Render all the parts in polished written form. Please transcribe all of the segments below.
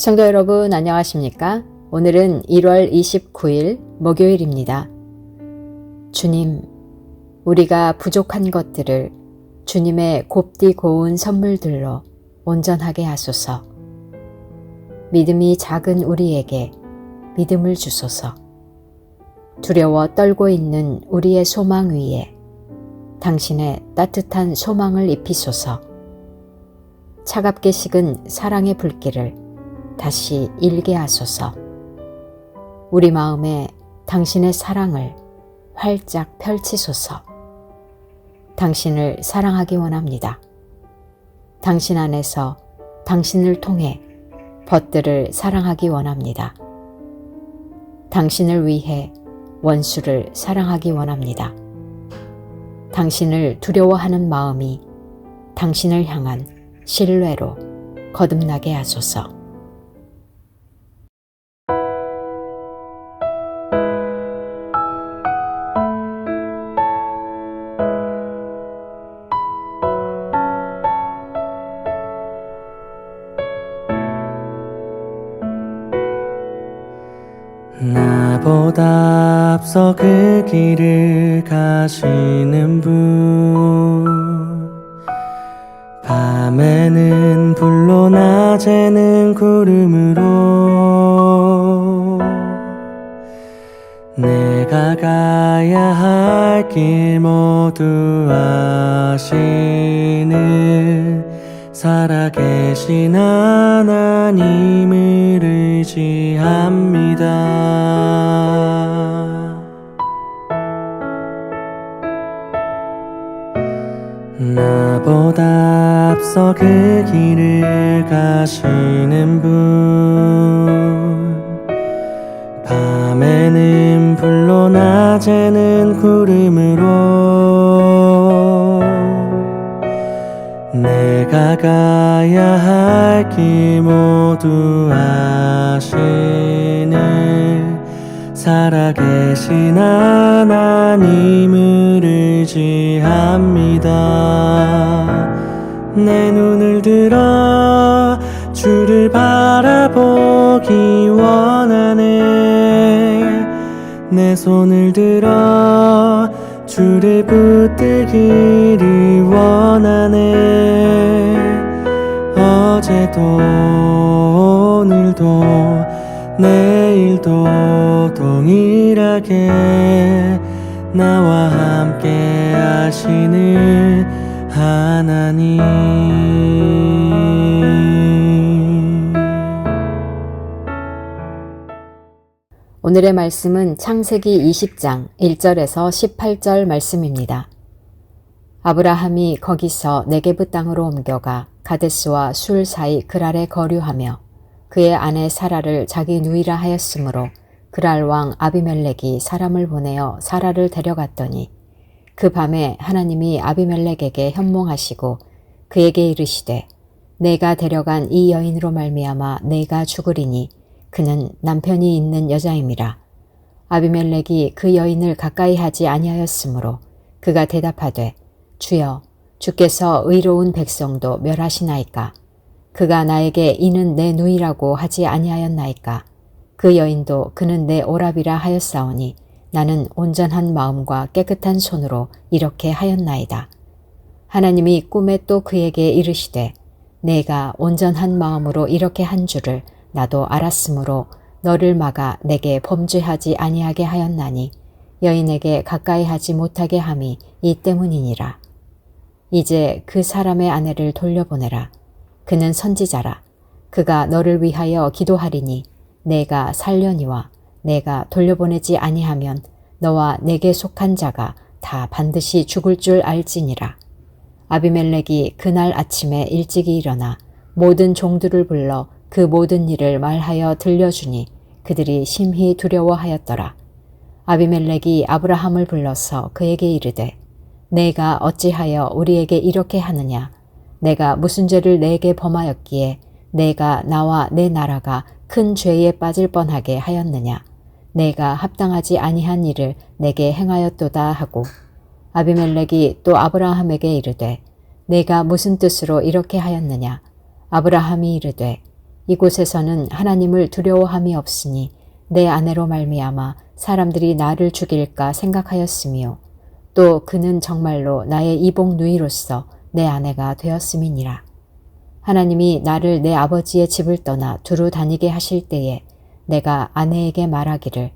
성도 여러분 안녕하십니까? 오늘은 1월 29일 목요일입니다. 주님, 우리가 부족한 것들을 주님의 곱디 고운 선물들로 온전하게 하소서. 믿음이 작은 우리에게 믿음을 주소서. 두려워 떨고 있는 우리의 소망 위에 당신의 따뜻한 소망을 입히소서. 차갑게 식은 사랑의 불길을 다시 일게 하소서. 우리 마음에 당신의 사랑을 활짝 펼치소서. 당신을 사랑하기 원합니다. 당신 안에서 당신을 통해 벗들을 사랑하기 원합니다. 당신을 위해 원수를 사랑하기 원합니다. 당신을 두려워하는 마음이 당신을 향한 신뢰로 거듭나게 하소서. 나보다 앞서 그 길을 가시는 분, 밤에는 불로 낮에는 구름으로 내가 가야 할 길 모두 아시는 살아계신 하나님을 의지합니다. 나보다 앞서 그 길을 가시는 분, 밤에는 불로 낮에는 구름으로 내가 가야 할 길 모두 아시는 살아계신 하나님을 의지합니다. 내 눈을 들어 주를 바라보기 원하네. 내 손을 들어 주를 붙들기를 원하네. 어제도 오늘도 내일도 동일하게 나와 함께 하시는 하나님. 오늘의 말씀은 창세기 20장 1절에서 18절 말씀입니다. 아브라함이 거기서 네게브 땅으로 옮겨가 가데스와 술 사이 그랄에 거류하며 그의 아내 사라를 자기 누이라 하였으므로 그랄 왕 아비멜렉이 사람을 보내어 사라를 데려갔더니 그 밤에 하나님이 아비멜렉에게 현몽하시고 그에게 이르시되 내가 데려간 이 여인으로 말미암아 내가 죽으리니 그는 남편이 있는 여자임이라. 아비멜렉이 그 여인을 가까이 하지 아니하였으므로 그가 대답하되 주여 주께서 의로운 백성도 멸하시나이까. 그가 나에게 이는 내 누이라고 하지 아니하였나이까. 그 여인도 그는 내 오랍이라 하였사오니 나는 온전한 마음과 깨끗한 손으로 이렇게 하였나이다. 하나님이 꿈에 또 그에게 이르시되 내가 온전한 마음으로 이렇게 한 줄을 나도 알았으므로 너를 막아 내게 범죄하지 아니하게 하였나니 여인에게 가까이 하지 못하게 함이 이 때문이니라. 이제 그 사람의 아내를 돌려보내라. 그는 선지자라. 그가 너를 위하여 기도하리니 내가 살려니와 내가 돌려보내지 아니하면 너와 내게 속한 자가 다 반드시 죽을 줄 알지니라. 아비멜렉이 그날 아침에 일찍이 일어나 모든 종들을 불러 그 모든 일을 말하여 들려주니 그들이 심히 두려워하였더라. 아비멜렉이 아브라함을 불러서 그에게 이르되 내가 어찌하여 우리에게 이렇게 하느냐. 내가 무슨 죄를 내게 범하였기에 내가 나와 내 나라가 큰 죄에 빠질 뻔하게 하였느냐. 내가 합당하지 아니한 일을 내게 행하였도다 하고 아비멜렉이 또 아브라함에게 이르되 내가 무슨 뜻으로 이렇게 하였느냐. 아브라함이 이르되 이곳에서는 하나님을 두려워함이 없으니 내 아내로 말미암아 사람들이 나를 죽일까 생각하였으며 또 그는 정말로 나의 이복 누이로서 내 아내가 되었음이니라. 하나님이 나를 내 아버지의 집을 떠나 두루 다니게 하실 때에 내가 아내에게 말하기를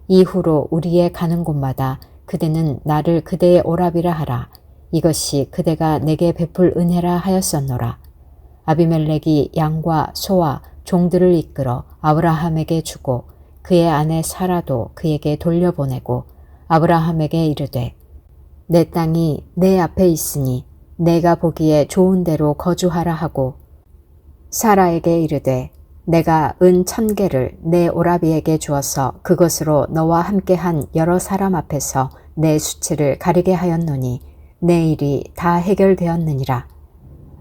이후로 우리의 가는 곳마다 그대는 나를 그대의 오라비라 하라. 이것이 그대가 내게 베풀 은혜라 하였었노라. 아비멜렉이 양과 소와 종들을 이끌어 아브라함에게 주고 그의 아내 사라도 그에게 돌려보내고 아브라함에게 이르되 내 땅이 내 앞에 있으니 내가 보기에 좋은 데로 거주하라 하고 사라에게 이르되 내가 은 1,000개를 내 오라비에게 주어서 그것으로 너와 함께한 여러 사람 앞에서 내 수치를 가리게 하였노니 내 일이 다 해결되었느니라.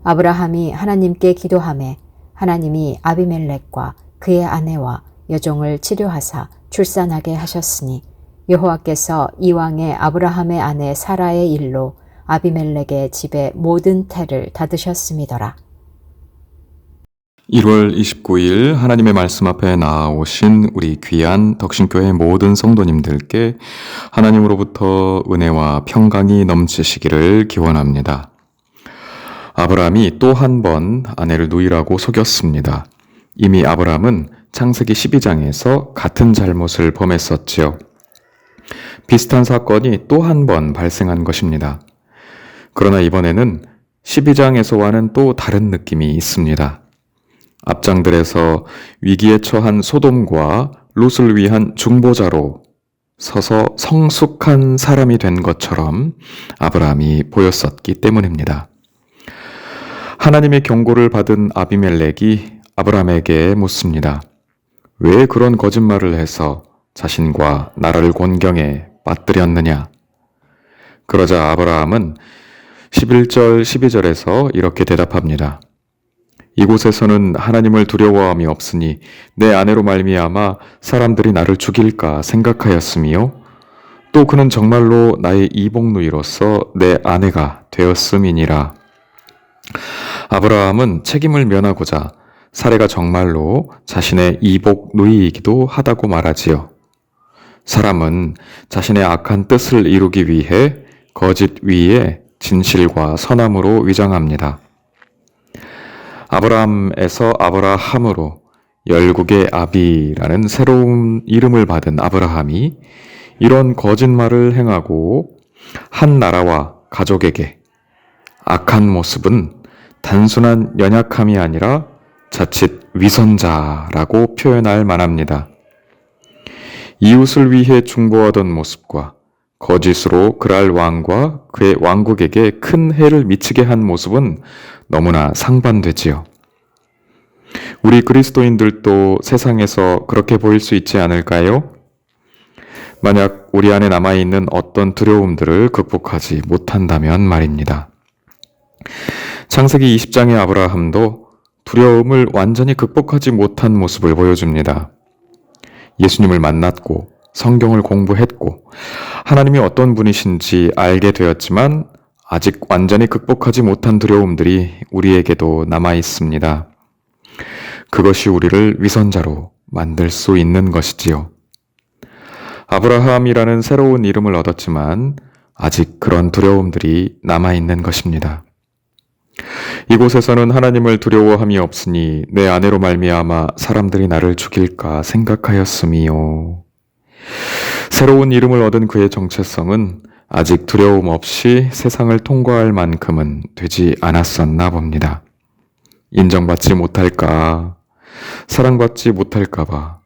아브라함이 하나님께 기도하매 하나님이 아비멜렉과 그의 아내와 여종을 치료하사 출산하게 하셨으니 여호와께서 이왕에 아브라함의 아내 사라의 일로 아비멜렉의 집의 모든 태를 닫으셨음이더라. 1월 29일 하나님의 말씀 앞에 나아오신 우리 귀한 덕신교회 모든 성도님들께 하나님으로부터 은혜와 평강이 넘치시기를 기원합니다. 아브라함이 또 한 번 아내를 누이라고 속였습니다. 이미 아브라함은 창세기 12장에서 같은 잘못을 범했었지요. 비슷한 사건이 또 한 번 발생한 것입니다. 그러나 이번에는 12장에서와는 또 다른 느낌이 있습니다. 앞장들에서 위기에 처한 소돔과 롯을 위한 중보자로 서서 성숙한 사람이 된 것처럼 아브라함이 보였었기 때문입니다. 하나님의 경고를 받은 아비멜렉이 아브라함에게 묻습니다. 왜 그런 거짓말을 해서 자신과 나라를 곤경에 빠뜨렸느냐? 그러자 아브라함은 11절 12절에서 이렇게 대답합니다. 이곳에서는 하나님을 두려워함이 없으니 내 아내로 말미암아 사람들이 나를 죽일까 생각하였으며 또 그는 정말로 나의 이복누이로서 내 아내가 되었음이니라. 아브라함은 책임을 면하고자 사례가 정말로 자신의 이복누이이기도 하다고 말하지요. 사람은 자신의 악한 뜻을 이루기 위해 거짓 위에 진실과 선함으로 위장합니다. 아브라함에서 아브라함으로 열국의 아비라는 새로운 이름을 받은 아브라함이 이런 거짓말을 행하고 한 나라와 가족에게 악한 모습은 단순한 연약함이 아니라 자칫 위선자라고 표현할 만합니다. 이웃을 위해 중보하던 모습과 거짓으로 그랄 왕과 그의 왕국에게 큰 해를 미치게 한 모습은 너무나 상반되지요. 우리 그리스도인들도 세상에서 그렇게 보일 수 있지 않을까요? 만약 우리 안에 남아있는 어떤 두려움들을 극복하지 못한다면 말입니다. 창세기 20장의 아브라함도 두려움을 완전히 극복하지 못한 모습을 보여줍니다. 예수님을 만났고 성경을 공부했고 하나님이 어떤 분이신지 알게 되었지만 아직 완전히 극복하지 못한 두려움들이 우리에게도 남아 있습니다. 그것이 우리를 위선자로 만들 수 있는 것이지요. 아브라함이라는 새로운 이름을 얻었지만 아직 그런 두려움들이 남아 있는 것입니다. 이곳에서는 하나님을 두려워함이 없으니 내 아내로 말미암아 사람들이 나를 죽일까 생각하였음이요. 새로운 이름을 얻은 그의 정체성은 아직 두려움 없이 세상을 통과할 만큼은 되지 않았었나 봅니다. 인정받지 못할까, 사랑받지 못할까봐,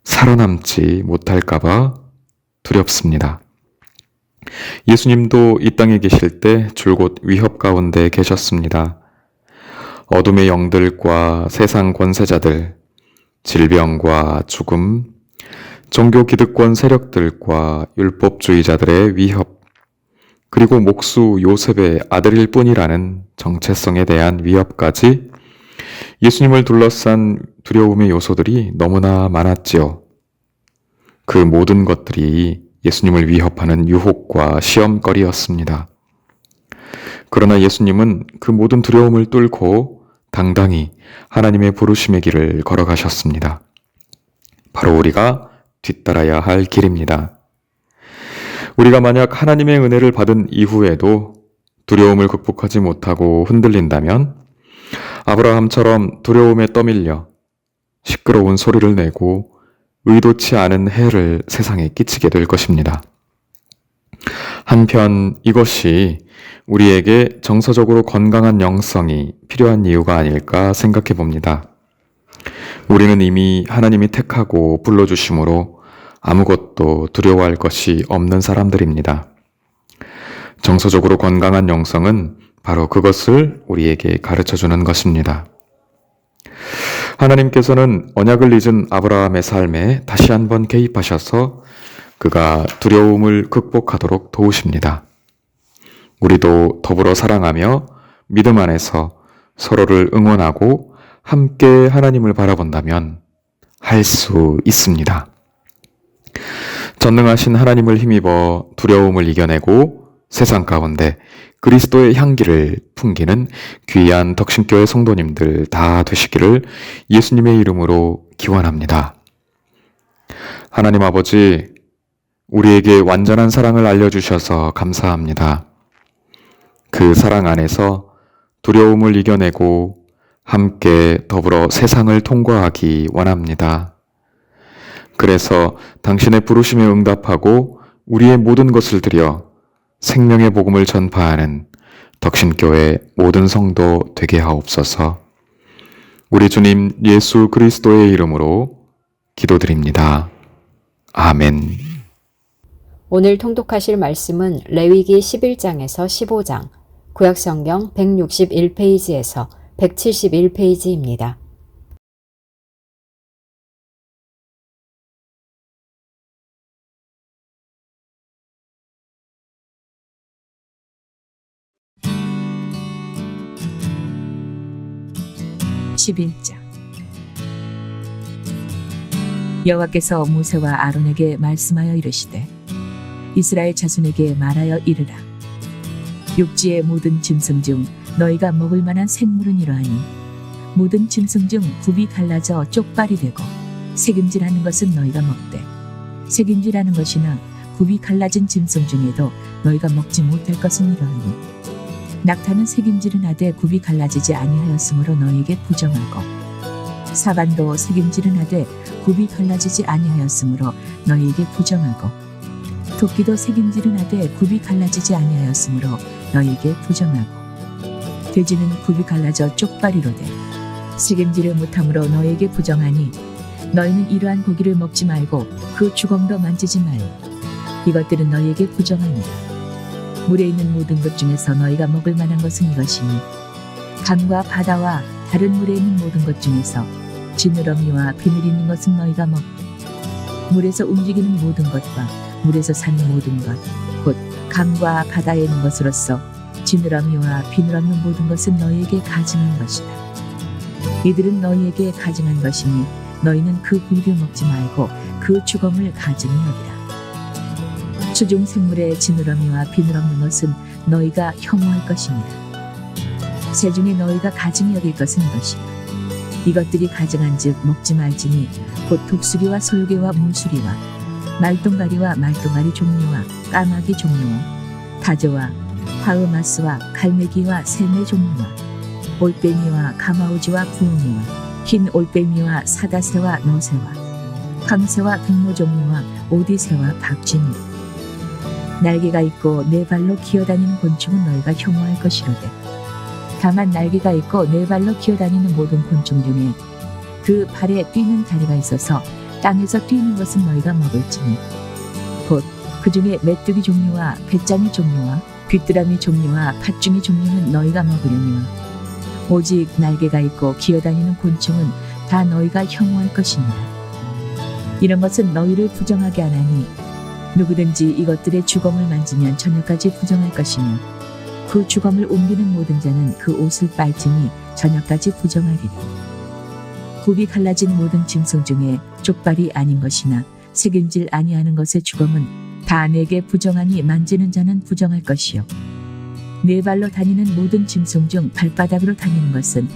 살아남지 못할까봐 두렵습니다. 예수님도 이 땅에 계실 때 줄곧 위협 가운데 계셨습니다. 어둠의 영들과 세상 권세자들, 질병과 죽음, 종교 기득권 세력들과 율법주의자들의 위협, 그리고 목수 요셉의 아들일 뿐이라는 정체성에 대한 위협까지 예수님을 둘러싼 두려움의 요소들이 너무나 많았지요. 그 모든 것들이 예수님을 위협하는 유혹과 시험거리였습니다. 그러나 예수님은 그 모든 두려움을 뚫고 당당히 하나님의 부르심의 길을 걸어가셨습니다. 바로 우리가 뒤따라야 할 길입니다. 우리가 만약 하나님의 은혜를 받은 이후에도 두려움을 극복하지 못하고 흔들린다면 아브라함처럼 두려움에 떠밀려 시끄러운 소리를 내고 의도치 않은 해를 세상에 끼치게 될 것입니다. 한편 이것이 우리에게 정서적으로 건강한 영성이 필요한 이유가 아닐까 생각해 봅니다. 우리는 이미 하나님이 택하고 불러주심으로 아무것도 두려워할 것이 없는 사람들입니다. 정서적으로 건강한 영성은 바로 그것을 우리에게 가르쳐주는 것입니다. 하나님께서는 언약을 잊은 아브라함의 삶에 다시 한번 개입하셔서 그가 두려움을 극복하도록 도우십니다. 우리도 더불어 사랑하며 믿음 안에서 서로를 응원하고 함께 하나님을 바라본다면 할 수 있습니다. 전능하신 하나님을 힘입어 두려움을 이겨내고 세상 가운데 그리스도의 향기를 풍기는 귀한 덕신교회 성도님들 다 되시기를 예수님의 이름으로 기원합니다. 하나님 아버지, 우리에게 완전한 사랑을 알려주셔서 감사합니다. 그 사랑 안에서 두려움을 이겨내고 함께 더불어 세상을 통과하기 원합니다. 그래서 당신의 부르심에 응답하고 우리의 모든 것을 드려 생명의 복음을 전파하는 덕신교회 모든 성도 되게 하옵소서. 우리 주님 예수 그리스도의 이름으로 기도드립니다. 아멘. 오늘 통독하실 말씀은 레위기 11장에서 15장, 구약성경 161페이지에서 171페이지입니다. 여호와께서 모세와 아론에게 말씀하여 이르시되 이스라엘 자손에게 말하여 이르라. 육지의 모든 짐승 중 너희가 먹을 만한 생물은 이러하니 모든 짐승 중 굽이 갈라져 쪽발이 되고 새김질하는 것은 너희가 먹되 새김질하는 것이나 굽이 갈라진 짐승 중에도 너희가 먹지 못할 것은 이러하니 낙타는 새김질은 하되 굽이 갈라지지 아니하였으므로 너희에게 부정하고 사반도 새김질은 하되 굽이 갈라지지 아니하였으므로 너희에게 부정하고 토끼도 새김질은 하되 굽이 갈라지지 아니하였으므로 너희에게 부정하고 돼지는 굽이 갈라져 쪽발이로되 새김질을 못함으로 너희에게 부정하니 너희는 이러한 고기를 먹지 말고 그 주검도 만지지 말고 이것들은 너희에게 부정하니라. 물에 있는 모든 것 중에서 너희가 먹을 만한 것은 이것이니 강과 바다와 다른 물에 있는 모든 것 중에서 지느러미와 비늘 있는 것은 너희가 먹고 물에서 움직이는 모든 것과 물에서 사는 모든 것 곧 강과 바다에 있는 것으로서 지느러미와 비늘 없는 모든 것은 너희에게 가증한 것이다. 이들은 너희에게 가증한 것이니 너희는 그 부위를 먹지 말고 그 주검을 가증히 여기라. 수중 생물의 지느러미와 비늘 없는 것은 너희가 혐오할 것입니다. 새 중에 너희가 가증히 여길 것은 이것이다. 이것들이 가증한즉 먹지 말지니 곧 독수리와 솔개와 물수리와 말똥가리와 말똥가리 종류와 까마귀 종류와 다저와 파흐마스와 갈매기와 새매 종류와 올빼미와 가마우지와 부흥이와 흰 올빼미와 사다새와 노새와 황새와 백로 종류와 오디새와 박쥐니 날개가 있고 네 발로 기어다니는 곤충은 너희가 혐오할 것이로되 다만 날개가 있고 네 발로 기어다니는 모든 곤충 중에 그 발에 뛰는 다리가 있어서 땅에서 뛰는 것은 너희가 먹을지니 곧 그 중에 메뚜기 종류와 배짱이 종류와 귀뚜라미 종류와 팥중이 종류는 너희가 먹으려니와 오직 날개가 있고 기어다니는 곤충은 다 너희가 혐오할 것이니라. 이런 것은 너희를 부정하게 하나니 누구든지 이것들의 주검을 만지면 저녁까지 부정할 것이며 그 주검을 옮기는 모든 자는 그 옷을 빨지니 저녁까지 부정하리니 굽이 갈라진 모든 짐승 중에 족발이 아닌 것이나 새김질 아니하는 것의 주검은 다 내게 부정하니 만지는 자는 부정할 것이요 네 발로 다니는 모든 짐승 중 발바닥으로 다니는 것은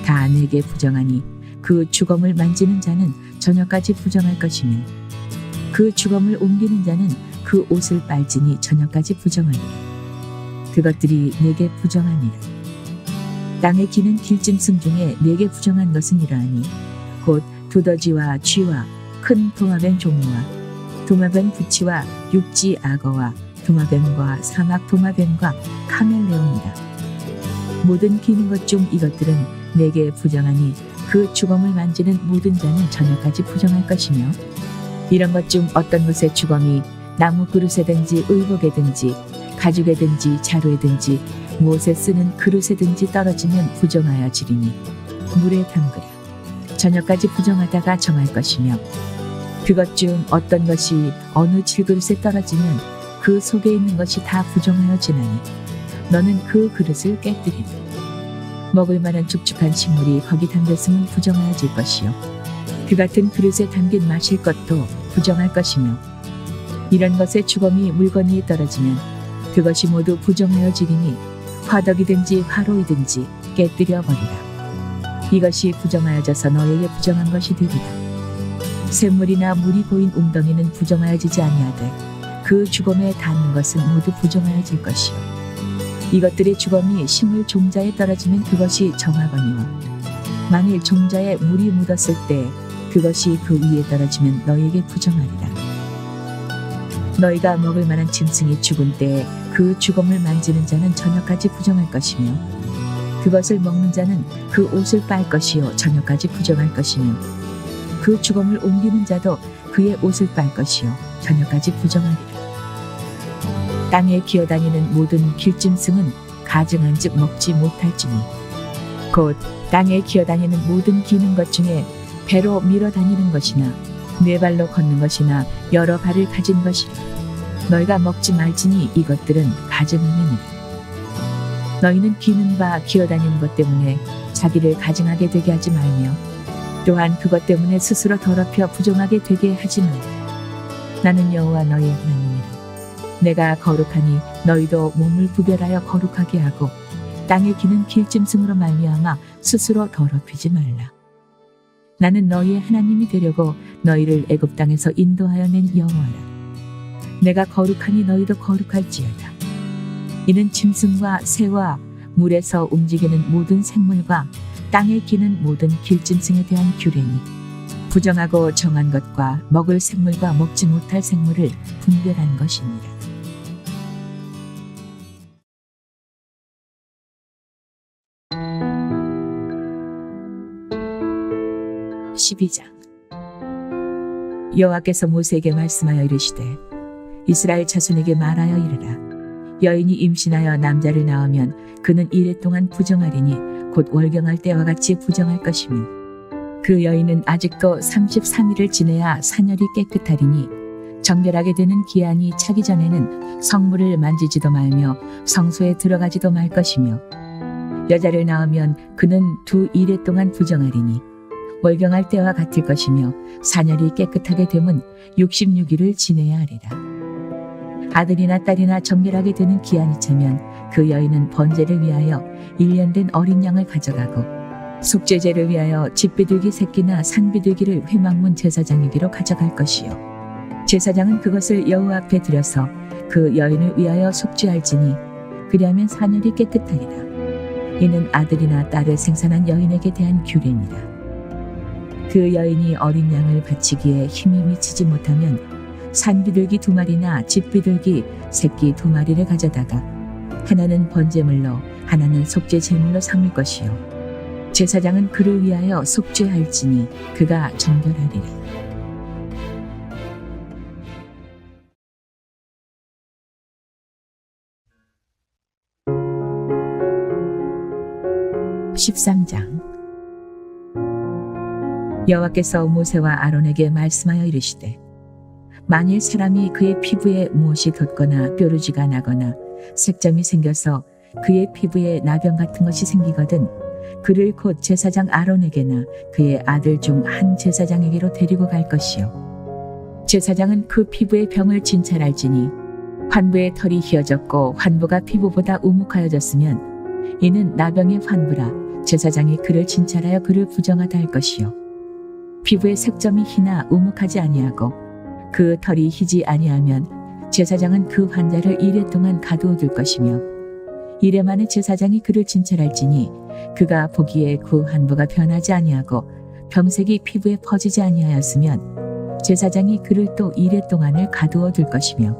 다 내게 부정하니 그 주검을 만지는 자는 저녁까지 부정할 것이며 그 주검을 옮기는 자는 그 옷을 빨지니 저녁까지 부정하리라. 그것들이 내게 부정하니라. 땅에 기는 길짐승 중에 내게 부정한 것은 이러하니 곧 두더지와 쥐와 큰 도마뱀 종류와 도마뱀 부치와 육지 악어와 도마뱀과 사막 도마뱀과 카멜레온이라. 모든 기는 것 중 이것들은 내게 부정하니 그 주검을 만지는 모든 자는 저녁까지 부정할 것이며 이런 것 중 어떤 것의 주검이 나무 그릇에든지 의복에든지 가죽에든지 자루에든지 무엇에 쓰는 그릇에든지 떨어지면 부정하여 지리니 물에 담그라. 저녁까지 부정하다가 정할 것이며 그것 중 어떤 것이 어느 질그릇에 떨어지면 그 속에 있는 것이 다 부정하여 지나니 너는 그 그릇을 깨뜨리라. 먹을 만한 축축한 식물이 거기 담겼으면 부정하여질 것이요 그 같은 그릇에 담긴 마실 것도 부정할 것이며 이런 것의 주검이 물건 위에 떨어지면 그것이 모두 부정하여지리니 화덕이든지 화로이든지 깨뜨려 버리라. 이것이 부정하여져서 너에게 부정한 것이 되리라. 샘물이나 물이 고인 웅덩이는 부정하여지지 아니하되 그 주검에 닿는 것은 모두 부정하여질 것이요 이것들의 주검이 식물 종자에 떨어지면 그것이 정하거니와 만일 종자에 물이 묻었을 때 그것이 그 위에 떨어지면 너에게 부정하리라. 너희가 먹을 만한 짐승이 죽은 때에 그 주검을 만지는 자는 저녁까지 부정할 것이며 그것을 먹는 자는 그 옷을 빨 것이요 저녁까지 부정할 것이며 그 주검을 옮기는 자도 그의 옷을 빨 것이요 저녁까지 부정하리라. 땅에 기어다니는 모든 길짐승은 가증한즉 먹지 못할지니 곧 땅에 기어다니는 모든 기는 것 중에 배로 밀어 다니는 것이나 네 발로 걷는 것이나 여러 발을 가진 것이라. 너희가 먹지 말지니 이것들은 가증함이니라. 너희는 기는 바 기어다니는 것 때문에 자기를 가증하게 되게 하지 말며 또한 그것 때문에 스스로 더럽혀 부정하게 되게 하지 말라. 나는 여호와 너희 하나님이라. 내가 거룩하니 너희도 몸을 구별하여 거룩하게 하고 땅에 기는 길짐승으로 말미암아 스스로 더럽히지 말라. 나는 너희의 하나님이 되려고 너희를 애굽 땅에서 인도하여 낸 여호와라. 내가 거룩하니 너희도 거룩할지어다. 이는 짐승과 새와 물에서 움직이는 모든 생물과 땅에 기는 모든 길짐승에 대한 규례니 부정하고 정한 것과 먹을 생물과 먹지 못할 생물을 분별한 것이니라. 12장. 여호와께서 모세에게 말씀하여 이르시되 이스라엘 자손에게 말하여 이르라. 여인이 임신하여 남자를 낳으면 그는 이레 동안 부정하리니 곧 월경할 때와 같이 부정할 것이며 그 여인은 아직도 33일을 지내야 사녀리 깨끗하리니 정결하게 되는 기한이 차기 전에는 성물을 만지지도 말며 성소에 들어가지도 말 것이며 여자를 낳으면 그는 2일 동안 부정하리니 월경할 때와 같을 것이며 사녀리 깨끗하게 되면 66일을 지내야 하리라. 아들이나 딸이나 정결하게 되는 기한이 차면 그 여인은 번제를 위하여 1년 된 어린 양을 가져가고 속죄제를 위하여 집비둘기 새끼나 산비둘기를 회막문 제사장에게로 가져갈 것이요 제사장은 그것을 여호와 앞에 들여서 그 여인을 위하여 속죄할지니 그리하면 사녀리 깨끗하리라. 이는 아들이나 딸을 생산한 여인에게 대한 규례니라. 그 여인이 어린 양을 바치기에 힘이 미치지 못하면 산비둘기 2마리나 집비둘기 새끼 2마리를 가져다가 하나는 번제물로 하나는 속죄 제물로 삼을 것이요 제사장은 그를 위하여 속죄할지니 그가 정결하리라. (13장) 여호와께서 모세와 아론에게 말씀하여 이르시되 만일 사람이 그의 피부에 무엇이 돋거나 뾰루지가 나거나 색점이 생겨서 그의 피부에 나병 같은 것이 생기거든 그를 곧 제사장 아론에게나 그의 아들 중 한 제사장에게로 데리고 갈 것이요 제사장은 그 피부의 병을 진찰할지니 환부의 털이 휘어졌고 환부가 피부보다 우묵하여졌으면 이는 나병의 환부라 제사장이 그를 진찰하여 그를 부정하다 할 것이요 피부의 색점이 희나 우묵하지 아니하고 그 털이 희지 아니하면 제사장은 그 환자를 이레 동안 가두어 둘 것이며 이레 만에 제사장이 그를 진찰할지니 그가 보기에 그 환부가 변하지 아니하고 병색이 피부에 퍼지지 아니하였으면 제사장이 그를 또 이레 동안을 가두어 둘 것이며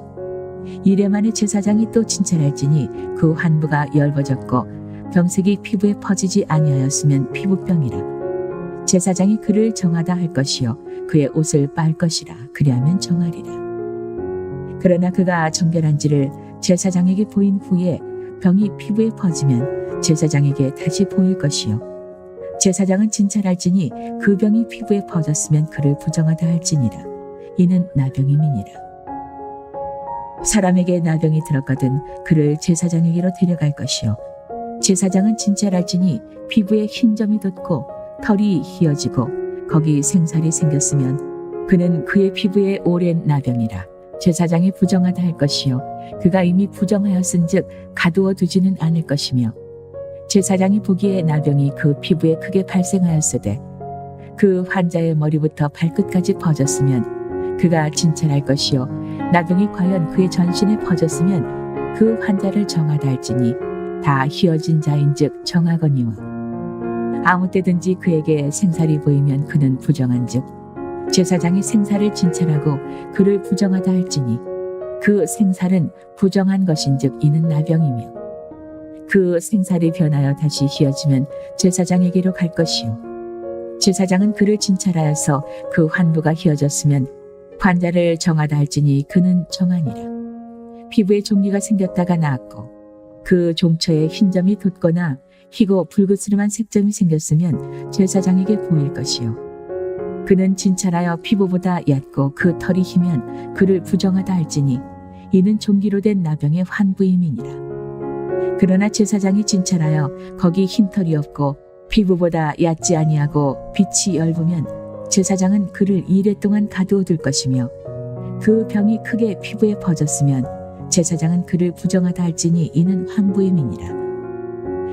이레 만에 제사장이 또 진찰할지니 그 환부가 엷어졌고 병색이 피부에 퍼지지 아니하였으면 피부병이라 제사장이 그를 정하다 할 것이요 그의 옷을 빨 것이라 그리하면 정하리라. 그러나 그가 정결한지를 제사장에게 보인 후에 병이 피부에 퍼지면 제사장에게 다시 보일 것이요 제사장은 진찰할지니 그 병이 피부에 퍼졌으면 그를 부정하다 할지니라. 이는 나병임이니라. 사람에게 나병이 들었거든 그를 제사장에게로 데려갈 것이요 제사장은 진찰할지니 피부에 흰 점이 돋고 털이 휘어지고 거기 생살이 생겼으면 그는 그의 피부에 오랜 나병이라. 제사장이 부정하다 할 것이요 그가 이미 부정하였은즉 가두어 두지는 않을 것이며 제사장이 보기에 나병이 그 피부에 크게 발생하였으되 그 환자의 머리부터 발끝까지 퍼졌으면 그가 진찰할 것이요 나병이 과연 그의 전신에 퍼졌으면 그 환자를 정하다 할지니 다 휘어진 자인즉 정하거니와 아무 때든지 그에게 생살이 보이면 그는 부정한즉 제사장이 생살을 진찰하고 그를 부정하다 할지니 그 생살은 부정한 것인즉 이는 나병이며 그 생살이 변하여 다시 휘어지면 제사장에게로 갈 것이요 제사장은 그를 진찰하여서 그 환부가 휘어졌으면 환자를 정하다 할지니 그는 정하니라. 피부에 종리가 생겼다가 나았고 그 종처에 흰 점이 돋거나 희고 붉으스름한 색점이 생겼으면 제사장에게 보일 것이요 그는 진찰하여 피부보다 얕고 그 털이 희면 그를 부정하다 할지니 이는 종기로 된 나병의 환부임이니라. 그러나 제사장이 진찰하여 거기 흰 털이 없고 피부보다 얕지 아니하고 빛이 엷으면 제사장은 그를 이레 동안 가두어 둘 것이며 그 병이 크게 피부에 퍼졌으면 제사장은 그를 부정하다 할지니 이는 환부임이니라.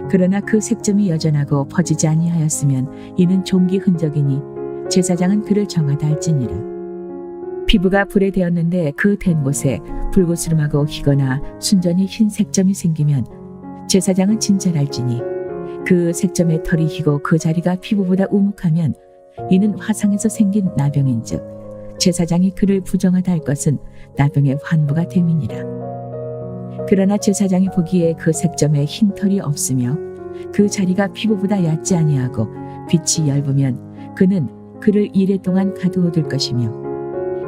그러나 그 색점이 여전하고 퍼지지 아니하였으면 이는 종기 흔적이니 제사장은 그를 정하다 할지니라. 피부가 불에 되었는데 그 된 곳에 붉으스름하고 희거나 순전히 흰 색점이 생기면 제사장은 진찰할지니 그 색점의 털이 희고 그 자리가 피부보다 우묵하면 이는 화상에서 생긴 나병인즉 제사장이 그를 부정하다 할 것은 나병의 환부가 됨이니라. 그러나 제사장이 보기에 그 색점에 흰 털이 없으며 그 자리가 피부보다 얕지 아니하고 빛이 엷으면 그는 그를 이레 동안 가두어 둘 것이며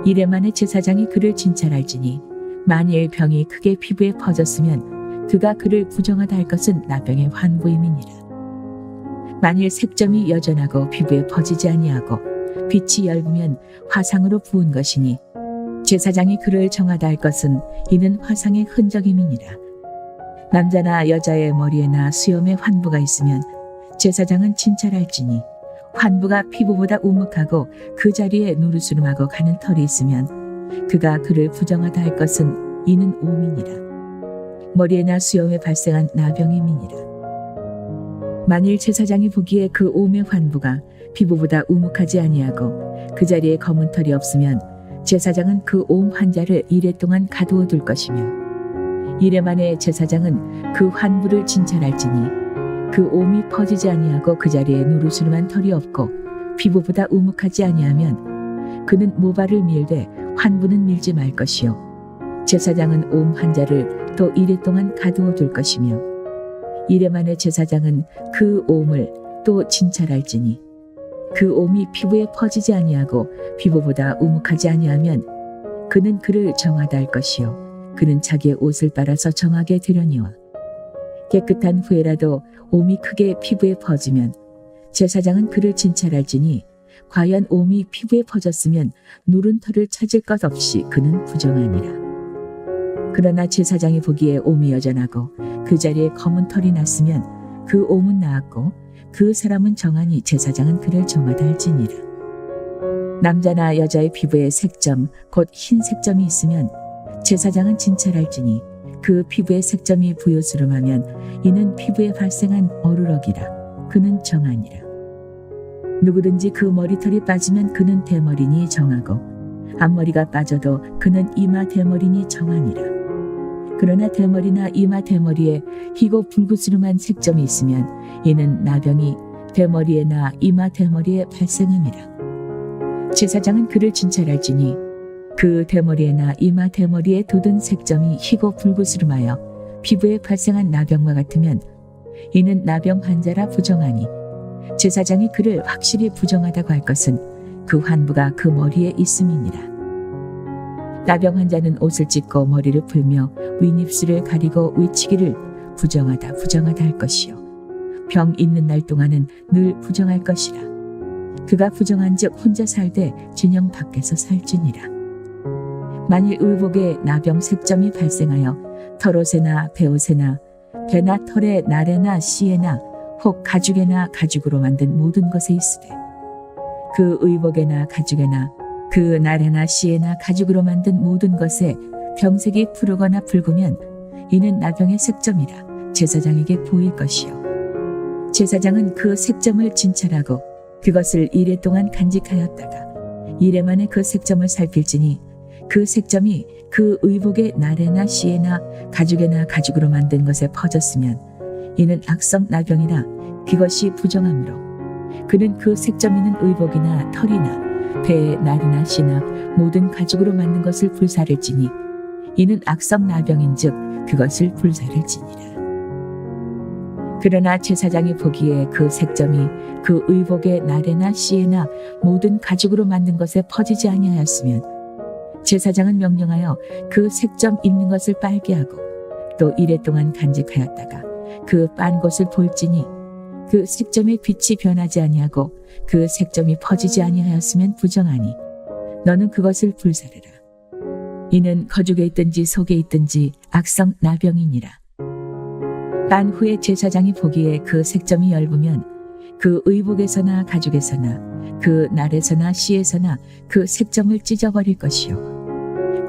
이레 만에 제사장이 그를 진찰할지니 만일 병이 크게 피부에 퍼졌으면 그가 그를 부정하다 할 것은 나병의 환부임이니라. 만일 색점이 여전하고 피부에 퍼지지 아니하고 빛이 엷으면 화상으로 부은 것이니 제사장이 그를 정하다 할 것은 이는 화상의 흔적임이니라. 남자나 여자의 머리에나 수염에 환부가 있으면 제사장은 진찰할지니 환부가 피부보다 우묵하고 그 자리에 누르스름하고 가는 털이 있으면 그가 그를 부정하다 할 것은 이는 오민이라. 머리에나 수염에 발생한 나병임이니라. 만일 제사장이 보기에 그 옴의 환부가 피부보다 우묵하지 아니하고 그 자리에 검은 털이 없으면 제사장은 그 옴 환자를 이레 동안 가두어 둘 것이며 이레 만에 제사장은 그 환부를 진찰할지니 그 옴이 퍼지지 아니하고 그 자리에 누르스름한 털이 없고 피부보다 우묵하지 아니하면 그는 모발을 밀되 환부는 밀지 말 것이요 제사장은 옴 환자를 또 이레 동안 가두어 둘 것이며 이레 만에 제사장은 그 옴을 또 진찰할지니 그 옴이 피부에 퍼지지 아니하고 피부보다 우묵하지 아니하면 그는 그를 정하다 할 것이요 그는 자기의 옷을 빨아서 정하게 되려니와 깨끗한 후에라도 옴이 크게 피부에 퍼지면 제사장은 그를 진찰할지니 과연 옴이 피부에 퍼졌으면 누른 털을 찾을 것 없이 그는 부정하니라. 그러나 제사장이 보기에 옴이 여전하고 그 자리에 검은 털이 났으면 그 옴은 나았고 그 사람은 정하니 제사장은 그를 정하다 할지니라. 남자나 여자의 피부에 색점 곧 흰 색점이 있으면 제사장은 진찰할지니 그 피부의 색점이 부요스름하면 이는 피부에 발생한 어루럭이라. 그는 정하니라. 누구든지 그 머리털이 빠지면 그는 대머리니 정하고 앞머리가 빠져도 그는 이마 대머리니 정하니라. 그러나 대머리나 이마 대머리에 희고 불구스름한 색점이 있으면 이는 나병이 대머리에나 이마 대머리에 발생함이라. 제사장은 그를 진찰할지니 그 대머리에나 이마 대머리에 돋은 색점이 희고 불구스름하여 피부에 발생한 나병과 같으면 이는 나병 환자라 부정하니, 제사장이 그를 확실히 부정하다고 할 것은 그 환부가 그 머리에 있음이니라. 나병 환자는 옷을 찢고 머리를 풀며 윗입술을 가리고 위치기를 부정하다 할 것이요 병 있는 날 동안은 늘 부정할 것이라. 그가 부정한즉 혼자 살되 진영 밖에서 살지니라. 만일 의복에 나병 색점이 발생하여 털옷에나 베옷에나 배나 털에 나래나 씨에나 혹 가죽에나 가죽으로 만든 모든 것에 있으되 그 의복에나 가죽에나 그 나래나 씨에나 가죽으로 만든 모든 것에 병색이 푸르거나 붉으면 이는 나병의 색점이라 제사장에게 보일 것이요 제사장은 그 색점을 진찰하고 그것을 이레 동안 간직하였다가 이레 만에 그 색점을 살필지니 그 색점이 그 의복의 나래나 씨에나 가죽에나 가죽으로 만든 것에 퍼졌으면 이는 악성 나병이라 그것이 부정하므로 그는 그 색점 있는 의복이나 털이나 배의 날이나 씨나 모든 가죽으로 만든 것을 불사를지니 이는 악성 나병인즉 그것을 불사를지니라. 그러나 제사장이 보기에 그 색점이 그 의복의 나래나 씨에나 모든 가죽으로 만든 것에 퍼지지 아니하였으면 제사장은 명령하여 그 색점 있는 것을 빨게 하고 또 이레 동안 간직하였다가 그 빤 것을 볼지니 그 색점의 빛이 변하지 아니하고 그 색점이 퍼지지 아니하였으면 부정하니 너는 그것을 불사르라. 이는 거죽에 있든지 속에 있든지 악성 나병이니라. 빤 후에 제사장이 보기에 그 색점이 엷으면 그 의복에서나 가죽에서나 그 날에서나 씨에서나 그 색점을 찢어버릴 것이요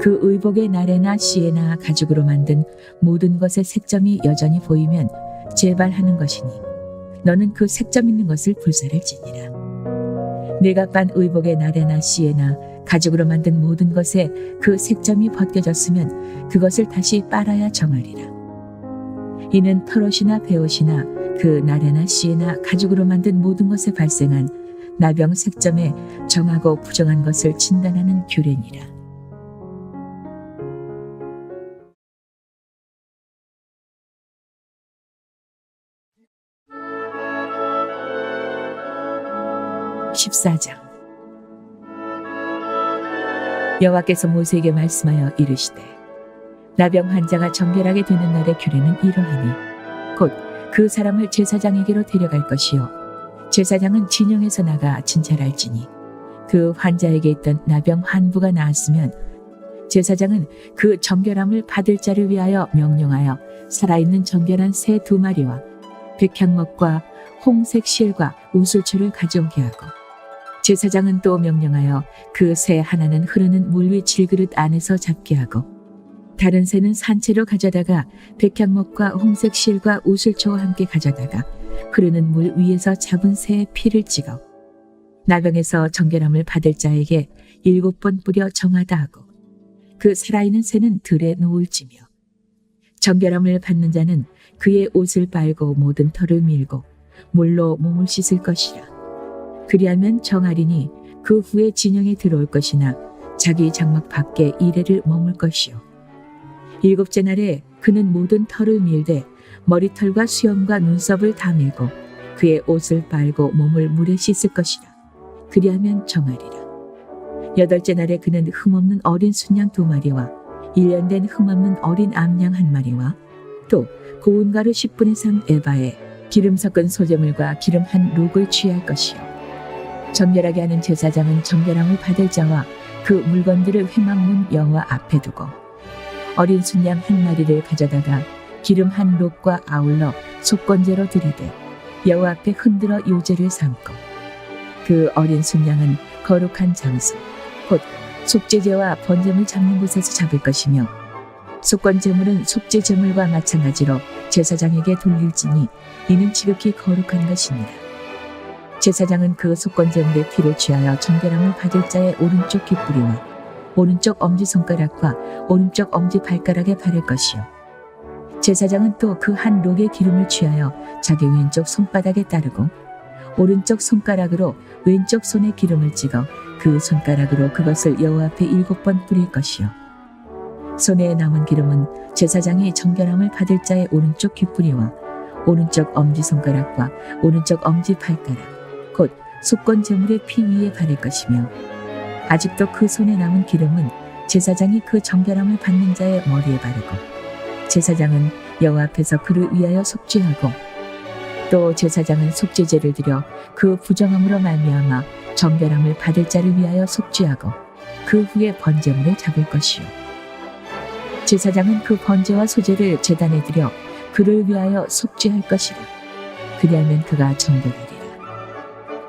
그 의복의 날에나 씨에나 가죽으로 만든 모든 것의 색점이 여전히 보이면 재발하는 것이니 너는 그 색점 있는 것을 불사를지니라. 내가 빤 의복의 날에나 씨에나 가죽으로 만든 모든 것에 그 색점이 벗겨졌으면 그것을 다시 빨아야 정하리라. 이는 털옷이나 베옷이나 그 날에나 씨에나 가죽으로 만든 모든 것에 발생한 나병 색점에 정하고 부정한 것을 진단하는 규례니라. (14장) 여호와께서 모세에게 말씀하여 이르시되 나병 환자가 정결하게 되는 날의 규례는 이러하니 곧 그 사람을 제사장에게로 데려갈 것이요 제사장은 진영에서 나가 진찰할지니 그 환자에게 있던 나병 환부가 나았으면 제사장은 그 정결함을 받을 자를 위하여 명령하여 살아있는 정결한 새 2마리와 백향목과 홍색 실과 우슬초를 가져오게 하고 제사장은 또 명령하여 그 새 하나는 흐르는 물 위 질그릇 안에서 잡게 하고 다른 새는 산채로 가져다가 백향목과 홍색 실과 우슬초와 함께 가져다가 흐르는 물 위에서 잡은 새의 피를 찍어 나병에서 정결함을 받을 자에게 7번 뿌려 정하다 하고 그 살아있는 새는 들에 놓을지며 정결함을 받는 자는 그의 옷을 빨고 모든 털을 밀고 물로 몸을 씻을 것이라. 그리하면 정하리니 그 후에 진영에 들어올 것이나 자기 장막 밖에 이레를 머물 것이요 7째 날에 그는 모든 털을 밀되 머리털과 수염과 눈썹을 다 밀고 그의 옷을 빨고 몸을 물에 씻을 것이라. 그리하면 정하리라. 8째 날에 그는 흠없는 어린 순양 2마리와 1년 된 흠없는 어린 암양 1마리와 또 고운 가루 10분의 3 에바에 기름 섞은 소재물과 기름 한 록을 취할 것이요 정결하게 하는 제사장은 정결함을 받을 자와 그 물건들을 회막문 여호와 앞에 두고 어린 순양 1마리를 가져다가 기름 한 록과 아울러 속건제로 드리되 여호와 앞에 흔들어 요제를 삼고 그 어린 순양은 거룩한 장소 곧 속죄제와 번제물 잡는 곳에서 잡을 것이며 속건 제물은 속죄 제물과 마찬가지로 제사장에게 돌릴지니 이는 지극히 거룩한 것입니다. 제사장은 그 속건 제물의 피를 취하여 정결함을 받을 자의 오른쪽 귓뿌리와 오른쪽 엄지손가락과 오른쪽 엄지발가락에 바를 것이요. 제사장은 또 그 한 록의 기름을 취하여 자기 왼쪽 손바닥에 따르고 오른쪽 손가락으로 왼쪽 손에 기름을 찍어 그 손가락으로 그것을 여호와 앞에 7번 뿌릴 것이요. 손에 남은 기름은 제사장이 정결함을 받을 자의 오른쪽 귓뿌리와 오른쪽 엄지손가락과 오른쪽 엄지발가락 곧 속건 제물의 피 위에 바를 것이며 아직도 그 손에 남은 기름은 제사장이 그 정결함을 받는 자의 머리에 바르고 제사장은 여호와 앞에서 그를 위하여 속죄하고 또 제사장은 속죄제를 드려 그 부정함으로 말미암아 정결함을 받을 자를 위하여 속죄하고 그 후에 번제물을 잡을 것이요. 제사장은 그 번제와 소제를 제단에 드려 그를 위하여 속죄할 것이라. 그리하면 그가 정결하리라.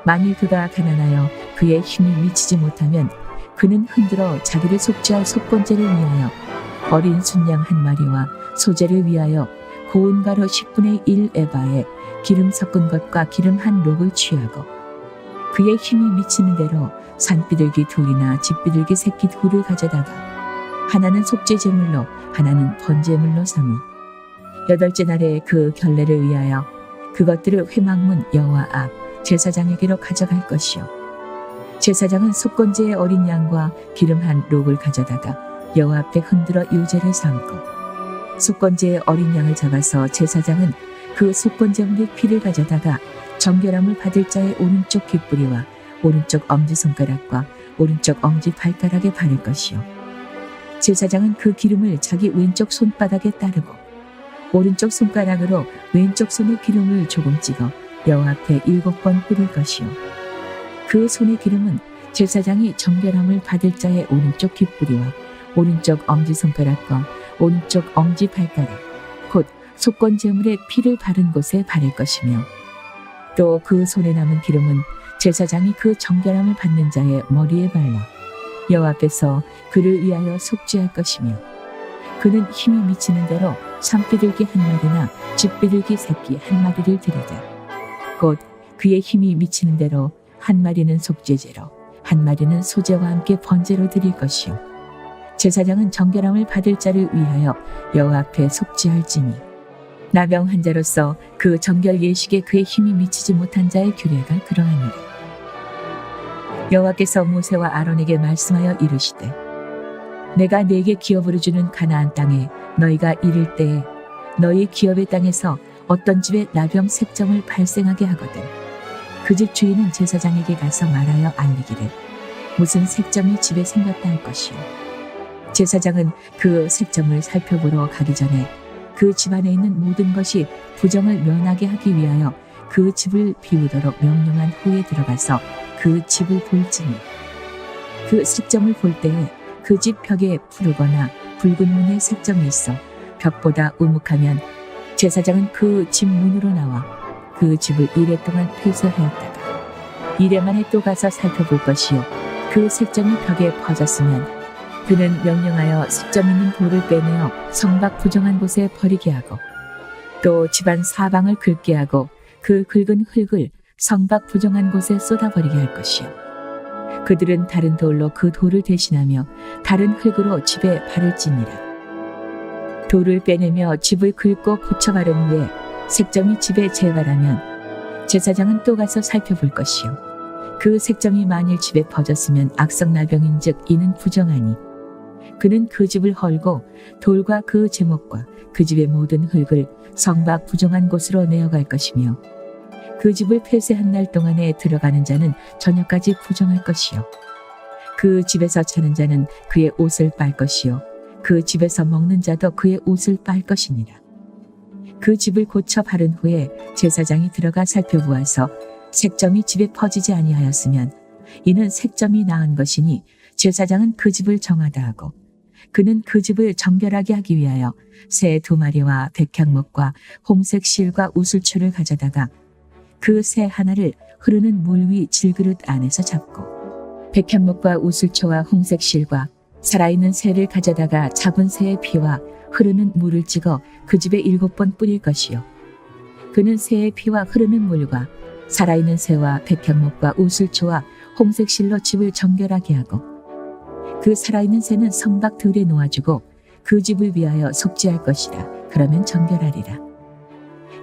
만일 그가 가난하여 그의 힘이 미치지 못하면 그는 흔들어 자기를 속죄할 속건제를 위하여 어린 순양 한 마리와 소제를 위하여 고운 가루 10분의 1 에바에 기름 섞은 것과 기름 한 록을 취하고 그의 힘이 미치는 대로 산비둘기 둘이나 집비둘기 새끼 둘을 가져다가 하나는 속죄제물로 하나는 번제물로 삼아 8째 날에 그 결례를 위하여 그것들을 회막문 여호와 앞 제사장에게로 가져갈 것이요. 제사장은 속건제의 어린 양과 기름 한 록을 가져다가 여호와 앞에 흔들어 유제를 삼고 속건제의 어린 양을 잡아서 제사장은 그 속건제물의 피를 가져다가 정결함을 받을 자의 오른쪽 귓뿌리와 오른쪽 엄지손가락과 오른쪽 엄지발가락에 바를 것이요. 제사장은 그 기름을 자기 왼쪽 손바닥에 따르고 오른쪽 손가락으로 왼쪽 손에 기름을 조금 찍어 여호와 앞에 7번 뿌릴 것이요. 그 손의 기름은 제사장이 정결함을 받을 자의 오른쪽 귓뿌리와 오른쪽 엄지손가락과 오른쪽 엄지발가락 곧 속건제물의 피를 바른 곳에 바를 것이며 또 그 손에 남은 기름은 제사장이 그 정결함을 받는 자의 머리에 발라 여호와 앞에서 그를 위하여 속죄할 것이며 그는 힘이 미치는 대로 산비둘기 한 마리나 집비둘기 새끼 한 마리를 드리되 곧 그의 힘이 미치는 대로 한 마리는 속죄제로 한 마리는 소제와 함께 번제로 드릴 것이요. 제사장은 정결함을 받을 자를 위하여 여호와 앞에 속죄할지니 나병 환자로서 그 정결 예식에 그의 힘이 미치지 못한 자의 규례가 그러하니라. 여호와께서 모세와 아론에게 말씀하여 이르시되 내가 네게 기업으로 주는 가나안 땅에 너희가 이를 때에 너희 기업의 땅에서 어떤 집에 나병 색점을 발생하게 하거든 그 집 주인은 제사장에게 가서 말하여 알리기를 무슨 색점이 집에 생겼다 할 것이요. 제사장은 그 색점을 살펴보러 가기 전에 그 집안에 있는 모든 것이 부정을 면하게 하기 위하여 그 집을 비우도록 명령한 후에 들어가서 그 집을 볼지니 그 색점을 볼 때에 그 집 벽에 푸르거나 붉은 문의 색점이 있어 벽보다 우묵하면 제사장은 그 집 문으로 나와 그 집을 이래 동안 폐쇄하였다가 이래 만에 또 가서 살펴볼 것이요. 그 색점이 벽에 퍼졌으면 그는 명령하여 색점 있는 돌을 빼내어 성박 부정한 곳에 버리게 하고 또 집안 사방을 긁게 하고 그 긁은 흙을 성박 부정한 곳에 쏟아버리게 할 것이요. 그들은 다른 돌로 그 돌을 대신하며 다른 흙으로 집에 바를지니라. 돌을 빼내며 집을 긁고 고쳐 바른 후에 색점이 집에 재발하면 제사장은 또 가서 살펴볼 것이요. 그 색점이 만일 집에 퍼졌으면 악성나병인즉 이는 부정하니 그는 그 집을 헐고 돌과 그 제목과 그 집의 모든 흙을 성박 부정한 곳으로 내어갈 것이며 그 집을 폐쇄한 날 동안에 들어가는 자는 저녁까지 부정할 것이요. 그 집에서 자는 자는 그의 옷을 빨 것이요. 그 집에서 먹는 자도 그의 옷을 빨 것이니라. 그 집을 고쳐 바른 후에 제사장이 들어가 살펴보아서 색점이 집에 퍼지지 아니하였으면 이는 색점이 나은 것이니 제사장은 그 집을 정하다 하고 그는 그 집을 정결하게 하기 위하여 새 2마리와 백향목과 홍색 실과 우슬초를 가져다가 그 새 하나를 흐르는 물 위 질그릇 안에서 잡고 백향목과 우슬초와 홍색 실과 살아있는 새를 가져다가 잡은 새의 피와 흐르는 물을 찍어 그 집에 7번 뿌릴 것이요. 그는 새의 피와 흐르는 물과 살아있는 새와 백향목과 우슬초와 홍색 실로 집을 정결하게 하고 그 살아있는 새는 성박 들에 놓아주고 그 집을 위하여 속죄할 것이라. 그러면 정결하리라.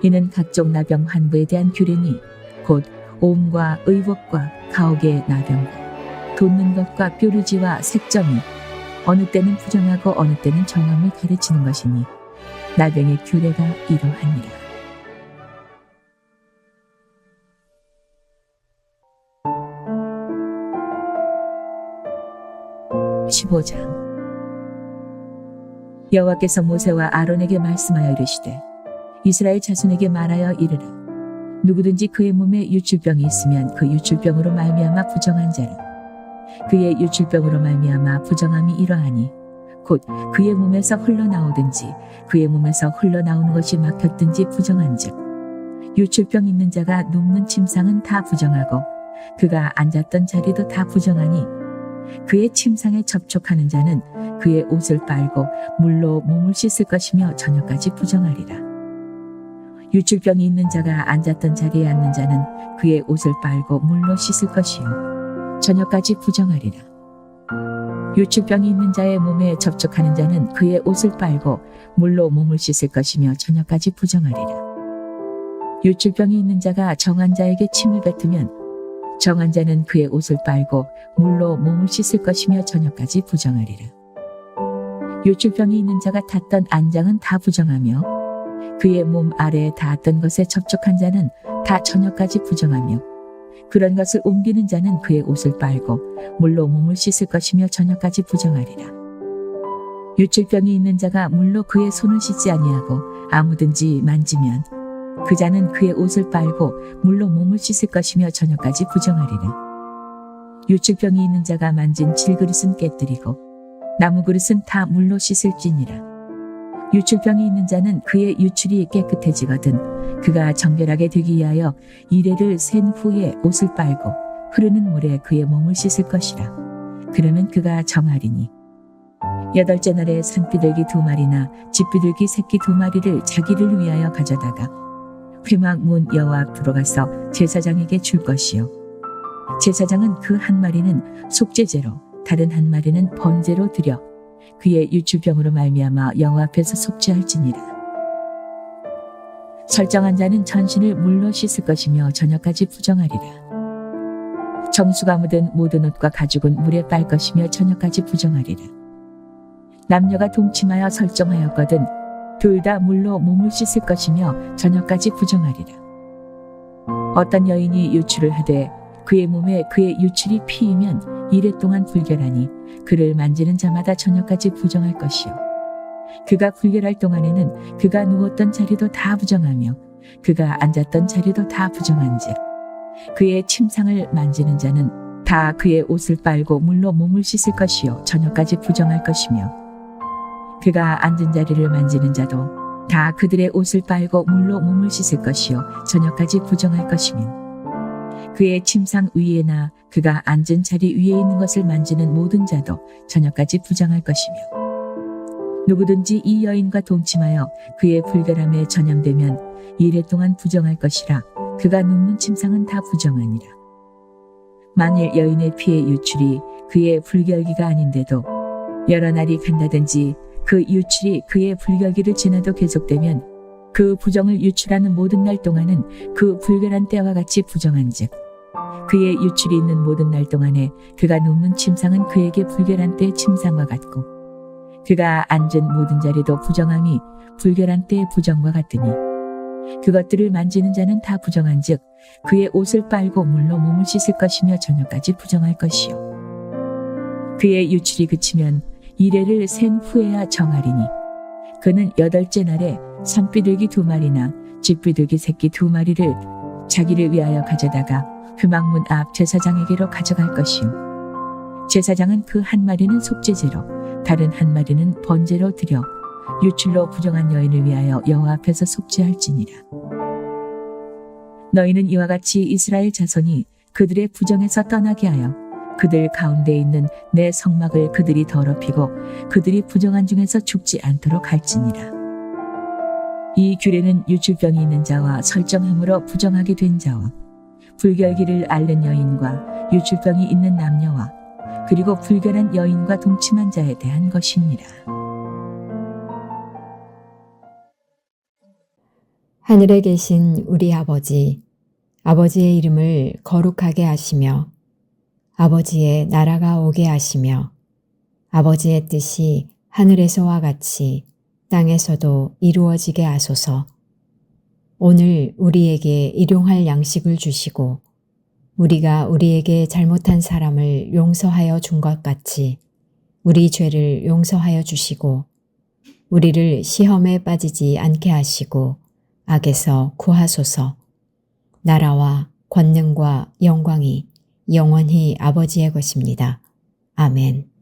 이는 각종 나병 환부에 대한 규례니 곧 옴과 의복과 가옥의 나병과 돋는 것과 뾰루지와 색점이 어느 때는 부정하고 어느 때는 정함을 가르치는 것이니 나병의 규례가 이러하니라. 15장. 여호와께서 모세와 아론에게 말씀하여 이르시되 이스라엘 자손에게 말하여 이르라. 누구든지 그의 몸에 유출병이 있으면 그 유출병으로 말미암아 부정한 자는 그의 유출병으로 말미암아 부정함이 이러하니 곧 그의 몸에서 흘러나오든지 그의 몸에서 흘러나오는 것이 막혔든지 부정한즉 유출병 있는 자가 눕는 침상은 다 부정하고 그가 앉았던 자리도 다 부정하니 그의 침상에 접촉하는 자는 그의 옷을 빨고 물로 몸을 씻을 것이며 저녁까지 부정하리라. 유출병이 있는 자가 앉았던 자리에 앉는 자는 그의 옷을 빨고 물로 씻을 것이요 저녁까지 부정하리라. 유출병이 있는 자의 몸에 접촉하는 자는 그의 옷을 빨고 물로 몸을 씻을 것이며 저녁까지 부정하리라. 유출병이 있는 자가 정한 자에게 침을 뱉으면 정한 자는 그의 옷을 빨고 물로 몸을 씻을 것이며 저녁까지 부정하리라. 유출병이 있는 자가 탔던 안장은 다 부정하며 그의 몸 아래에 닿았던 것에 접촉한 자는 다 저녁까지 부정하며 그런 것을 옮기는 자는 그의 옷을 빨고 물로 몸을 씻을 것이며 저녁까지 부정하리라. 유출병이 있는 자가 물로 그의 손을 씻지 아니하고 아무든지 만지면 그 자는 그의 옷을 빨고 물로 몸을 씻을 것이며 저녁까지 부정하리라. 유출병이 있는 자가 만진 질그릇은 깨뜨리고 나무 그릇은 다 물로 씻을지니라. 유출병이 있는 자는 그의 유출이 깨끗해지거든 그가 정결하게 되기 위하여 이레를 센 후에 옷을 빨고 흐르는 물에 그의 몸을 씻을 것이라. 그러면 그가 정하리니 8째 날에 산비둘기 2마리나 집비둘기 새끼 2마리를 자기를 위하여 가져다가 회막 문 여호와 앞 들어가서 제사장에게 줄 것이요 제사장은 그 한 마리는 속죄제로 다른 한 마리는 번제로 드려 그의 유출병으로 말미암아 여호와 앞에서 속죄할지니라. 설정한 자는 전신을 물로 씻을 것이며 저녁까지 부정하리라. 정수가 묻은 모든 옷과 가죽은 물에 빨 것이며 저녁까지 부정하리라. 남녀가 동침하여 설정하였거든 둘 다 물로 몸을 씻을 것이며 저녁까지 부정하리라. 어떤 여인이 유출을 하되 그의 몸에 그의 유출이 피이면 이레 동안 불결하니 그를 만지는 자마다 저녁까지 부정할 것이요 그가 불결할 동안에는 그가 누웠던 자리도 다 부정하며 그가 앉았던 자리도 다 부정한즉 그의 침상을 만지는 자는 다 그의 옷을 빨고 물로 몸을 씻을 것이요 저녁까지 부정할 것이며 그가 앉은 자리를 만지는 자도 다 그들의 옷을 빨고 물로 몸을 씻을 것이요 저녁까지 부정할 것이며 그의 침상 위에나 그가 앉은 자리 위에 있는 것을 만지는 모든 자도 저녁까지 부정할 것이며 누구든지 이 여인과 동침하여 그의 불결함에 전염되면 이레 동안 부정할 것이라. 그가 눕는 침상은 다 부정하니라. 만일 여인의 피의 유출이 그의 불결기가 아닌데도 여러 날이 간다든지 그 유출이 그의 불결기를 지나도 계속되면 그 부정을 유출하는 모든 날 동안은 그 불결한 때와 같이 부정한즉 그의 유출이 있는 모든 날 동안에 그가 눕는 침상은 그에게 불결한 때의 침상과 같고 그가 앉은 모든 자리도 부정함이 불결한 때의 부정과 같으니 그것들을 만지는 자는 다 부정한즉 그의 옷을 빨고 물로 몸을 씻을 것이며 저녁까지 부정할 것이요 그의 유출이 그치면 이레를 센 후에야 정하리니 그는 8째 날에 산비둘기 2마리나 집비둘기 새끼 2마리를 자기를 위하여 가져다가 회막문 앞 제사장에게로 가져갈 것이요 제사장은 그 한 마리는 속죄제로 다른 한 마리는 번제로 드려 유출로 부정한 여인을 위하여 여호와 앞에서 속죄할지니라. 너희는 이와 같이 이스라엘 자손이 그들의 부정에서 떠나게 하여 그들 가운데 있는 내 성막을 그들이 더럽히고 그들이 부정한 중에서 죽지 않도록 할지니라. 이 규례는 유출병이 있는 자와 설정함으로 부정하게 된 자와 불결기를 앓는 여인과 유출병이 있는 남녀와 그리고 불결한 여인과 동침한 자에 대한 것이니라. 하늘에 계신 우리 아버지, 아버지의 이름을 거룩하게 하시며 아버지의 나라가 오게 하시며 아버지의 뜻이 하늘에서와 같이 땅에서도 이루어지게 하소서. 오늘 우리에게 일용할 양식을 주시고 우리가 우리에게 잘못한 사람을 용서하여 준 것 같이 우리 죄를 용서하여 주시고 우리를 시험에 빠지지 않게 하시고 악에서 구하소서. 나라와 권능과 영광이 영원히 아버지의 것입니다. 아멘.